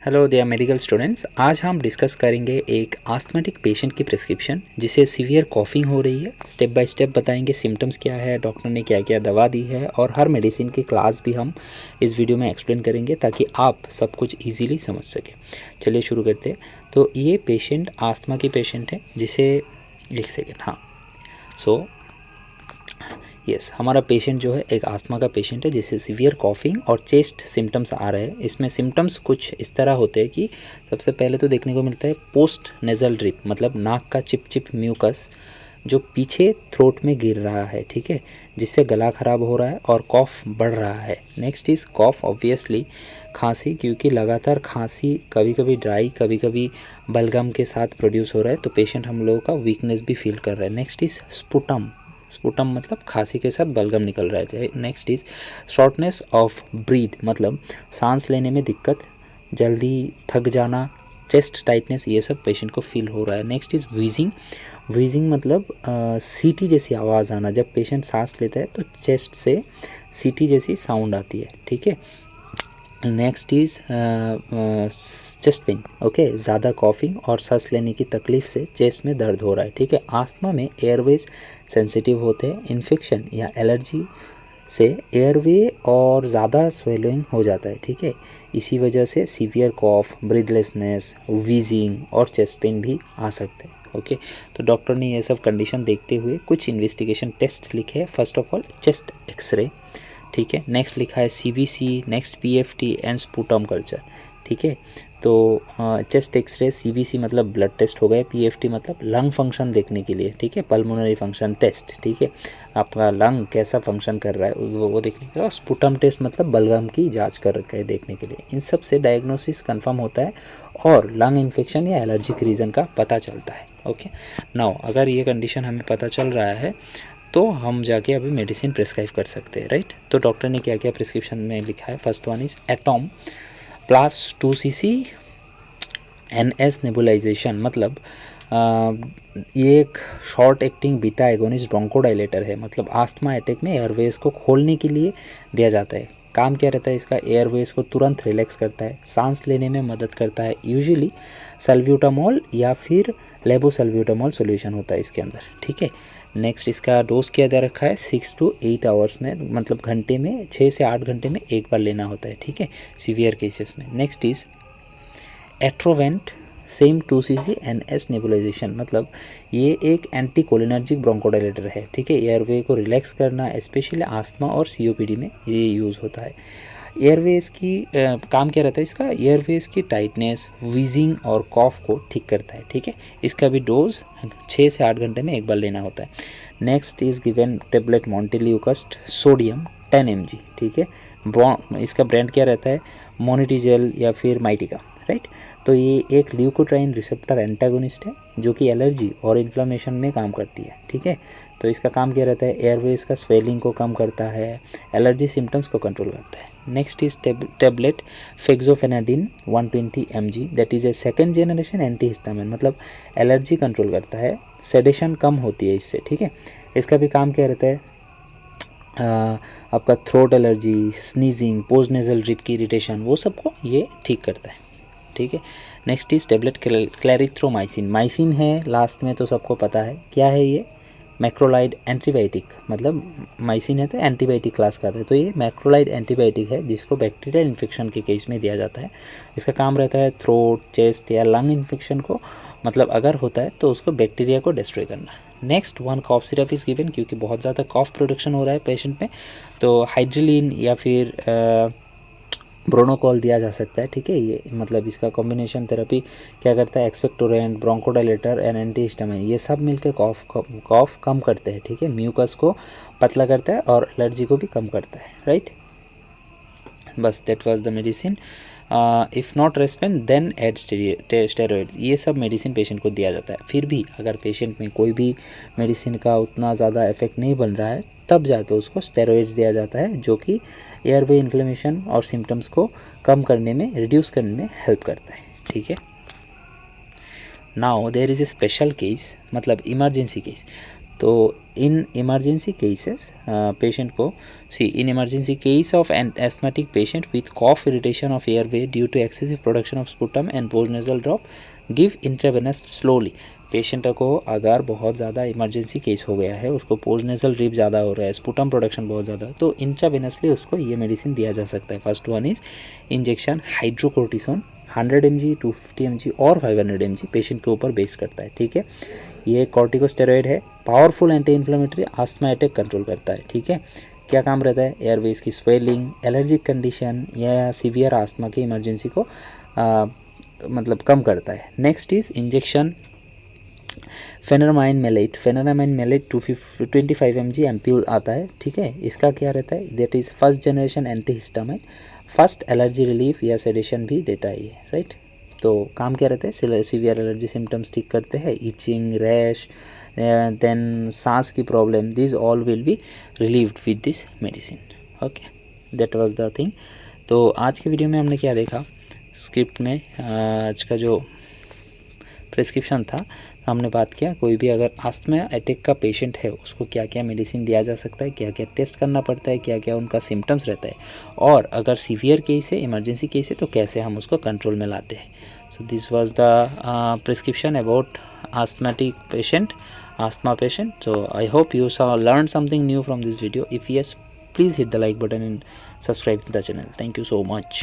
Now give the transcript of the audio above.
Hello dear medical students, आज हम discuss करेंगे एक आस्थमेटिक पेशेंट की प्रिस्क्रिप्शन जिसे सीवियर कॉफिंग हो रही है। स्टेप बाय स्टेप बताएंगे सिम्टम्स क्या है, डॉक्टर ने क्या क्या दवा दी है और हर मेडिसिन की क्लास भी हम इस वीडियो में एक्सप्लेन करेंगे ताकि आप सब कुछ ईजिली समझ सकें। चलिए शुरू करते हैं। तो ये पेशेंट आस्थमा की पेशेंट है जिसे एक सेकेंड, हाँ, सो यस, हमारा पेशेंट जो है एक आस्थमा का पेशेंट है जिसे सीवियर कॉफिंग और चेस्ट सिम्टम्स आ रहे हैं। इसमें सिम्टम्स कुछ इस तरह होते हैं कि सबसे पहले तो देखने को मिलता है पोस्ट नेज़ल ड्रिप, मतलब नाक का चिप चिप म्यूकस जो पीछे थ्रोट में गिर रहा है, ठीक है, जिससे गला ख़राब हो रहा है और कॉफ बढ़ रहा है। नेक्स्ट इज़ कॉफ, ऑब्वियसली खांसी, क्योंकि लगातार खांसी कभी कभी ड्राई कभी कभी बलगम के साथ प्रोड्यूस हो रहा है, तो पेशेंट हम लोगों का वीकनेस भी फील कर रहा है। नेक्स्ट इज़ स्पुटम, स्पुटम मतलब खांसी के साथ बलगम निकल रहा है। Next is shortness of breath, मतलब सांस लेने में दिक्कत, जल्दी थक जाना, चेस्ट टाइटनेस, ये सब पेशेंट को फील हो रहा है। नेक्स्ट इज व्हीजिंग, व्हीजिंग मतलब सीटी जैसी आवाज़ आना, जब पेशेंट सांस लेता है तो चेस्ट से सीटी जैसी साउंड आती है, ठीक है। Next is chest pain, okay, ज़्यादा कॉफिंग और सांस लेने की तकलीफ से चेस्ट में दर्द हो रहा है, ठीक है। आस्थमा में एयरवेज सेंसिटिव होते हैं, इन्फेक्शन या एलर्जी से एयरवे और ज़्यादा स्वेलिंग हो जाता है, ठीक है। इसी वजह से सीवियर कॉफ, ब्रीथलेसनेस, वीजिंग और चेस्ट पेन भी आ सकते हैं, ओके। तो डॉक्टर ने ये सब कंडीशन देखते हुए कुछ इन्वेस्टिगेशन टेस्ट लिखे। First of all chest x-ray, ठीक है। नेक्स्ट लिखा है CBC, next PFT and sputum culture, ठीक है। तो चेस्ट एक्सरे, सीबीसी मतलब ब्लड टेस्ट हो गए, पीएफटी मतलब लंग फंक्शन देखने के लिए, ठीक है, पल्मोनरी फंक्शन टेस्ट, ठीक है, आपका लंग कैसा फंक्शन कर रहा है वो देखने के लिए। और स्पुटम टेस्ट मतलब बलगम की जांच कर के देखने के लिए। इन सब से डायग्नोसिस कंफर्म होता है और लंग इन्फेक्शन या एलर्जिक रीज़न का पता चलता है, ओके। नाउ अगर ये कंडीशन हमें पता चल रहा है तो हम जाके अभी मेडिसिन प्रिस्क्राइब कर सकते हैं, राइट। तो डॉक्टर ने क्या क्या प्रिस्क्रिप्शन में लिखा है। First one is atom plus 2 cc NS nebulisation, मतलब ये एक short acting beta agonist bronchodilator है, मतलब आस्थमा अटैक में एयरवेज को खोलने के लिए दिया जाता है। काम क्या रहता है इसका, एयरवेज को तुरंत रिलैक्स करता है, सांस लेने में मदद करता है। यूजुअली सल्ब्यूटामोल या फिर लेबोसल्ब्यूटामोल सॉल्यूशन होता है इसके अंदर, ठीक है। नेक्स्ट इसका डोज क्या दे रखा है, 6 to 8 आवर्स में, मतलब घंटे में 6 से 8 घंटे में एक बार लेना होता है, ठीक है, सीवियर केसेस में। Next is Atrovent, same 2 cc NS nebulisation, मतलब ये एक एंटी कोलिनर्जिक ब्रोंकोडाइलेटर है, ठीक है। एयरवे को रिलैक्स करना, स्पेशली आस्थमा और सीओपीडी में ये यूज़ होता है। एयरवेज की काम क्या रहता है इसका, एयरवेज की टाइटनेस, वीजिंग और कॉफ को ठीक करता है, ठीक है। इसका भी डोज 6 से 8 घंटे में एक बार लेना होता है। Next is given tablet montelukast sodium 10 mg, ठीक है। इसका ब्रांड क्या रहता है, मोनिटिजेल या फिर माइटिका, राइट। तो ये एक ल्यूकोट्राइन रिसेप्टर एंटागोनिस्ट है जो कि एलर्जी और इन्फ्लामेशन में काम करती है, ठीक है। तो इसका काम क्या रहता है, एयरवेज का स्वेलिंग को कम करता है, एलर्जी सिम्टम्स को कंट्रोल करता है। Next is tablet fexofenadine 120 mg, that is a second generation antihistamine, मतलब एलर्जी कंट्रोल करता है, सेडेशन कम होती है इससे, ठीक है। इसका भी काम क्या रहता है, आपका throat allergy, sneezing, post nasal drip की इरिटेशन, वो सबको ये ठीक करता है, ठीक है। नेक्स्ट इज टेबलेट क्लैरिथ्रोमाइसिन, माइसिन है लास्ट में तो सबको पता है क्या है ये, मैक्रोलाइड एंटीबायोटिक, मतलब माइसिन है तो एंटीबायोटिक क्लास का आता है, तो ये मैक्रोलाइड एंटीबायोटिक है जिसको बैक्टीरियल इन्फेक्शन के केस में दिया जाता है। इसका काम रहता है थ्रोट, चेस्ट या लंग इन्फेक्शन को, मतलब अगर होता है तो उसको बैक्टीरिया को डिस्ट्रॉय करना। Next one cough syrup is given, क्योंकि बहुत ज़्यादा कॉफ प्रोडक्शन हो रहा है पेशेंट में, तो हाइड्रिलिन या फिर ब्रोनोकॉल दिया जा सकता है, ठीक है। ये मतलब इसका कॉम्बिनेशन थेरेपी क्या करता है, एक्सपेक्टोरेंट, ब्रोंकोडाइलेटर एंड एंटीहिस्टामिन, ये सब मिलकर कॉफ कम करते हैं, ठीक है, म्यूकस को पतला करता है और एलर्जी को भी कम करता है, राइट। बस that was the medicine. If not respond then add steroid, ये सब मेडिसिन पेशेंट को दिया जाता है। फिर भी अगर पेशेंट में कोई भी मेडिसिन का उतना ज़्यादा इफेक्ट नहीं बन रहा है तब जाके उसको स्टेरॉइड्स दिया जाता है, जो कि एयरवे इन्फ्लेमेशन और सिम्टम्स को कम करने में, रिड्यूस करने में हेल्प करता है, ठीक है। Now there is a special case, मतलब इमरजेंसी केस। तो इन इमरजेंसी केसेस पेशेंट को in emergency case of an asthmatic patient with cough irritation of airway due to excessive production of sputum and postnasal drop, give intravenous slowly. Patient को अगर बहुत ज़्यादा emergency case हो गया है, उसको पोस्टनेसल ड्रिप ज़्यादा हो रहा है, स्पुटम प्रोडक्शन बहुत ज़्यादा, तो इंट्रावेनसली उसको ये मेडिसिन दिया जा सकता है. First one is injection hydrocortisone 100 mg, 250 mg और 500 mg पेशेंट के ऊपर बेस करता है. ठीक है, ये कॉर्टिकोस्टेरॉइड है, powerful anti inflammatory, asthma attack control करता है. ठीक है, क्या काम रहता है? एयरवेज की स्वेलिंग, एलर्जिक कंडीशन या सीवियर आस्थमा की इमरजेंसी को मतलब कम करता है. Next is injection pheniramine maleate. Pheniramine maleate 225 mg ampoule आता है. ठीक है, इसका क्या रहता है? That is first generation antihistamine, first allergy relief या सेडेशन भी देता है ये, राइट. तो काम क्या रहता है? सीवियर एलर्जी सिम्टम्स ठीक करते हैं, इचिंग, रैश, देन सांस की problem, this all will be relieved with this medicine. Okay, that was the thing. तो आज के वीडियो में हमने क्या देखा? स्क्रिप्ट में आज का जो प्रिस्क्रिप्शन था, हमने बात किया कोई भी अगर आस्थमा अटैक का पेशेंट है उसको क्या क्या मेडिसिन दिया जा सकता है, क्या क्या टेस्ट करना पड़ता है, क्या क्या उनका सिम्टम्स रहता है, और अगर सीवियर केस है, इमरजेंसी केस है, तो कैसे हम उसको कंट्रोल में लाते हैं. So this was the prescription about asthma patient. So I hope you learned something new from this video. If yes, please hit the like button and subscribe to the channel. Thank you so much.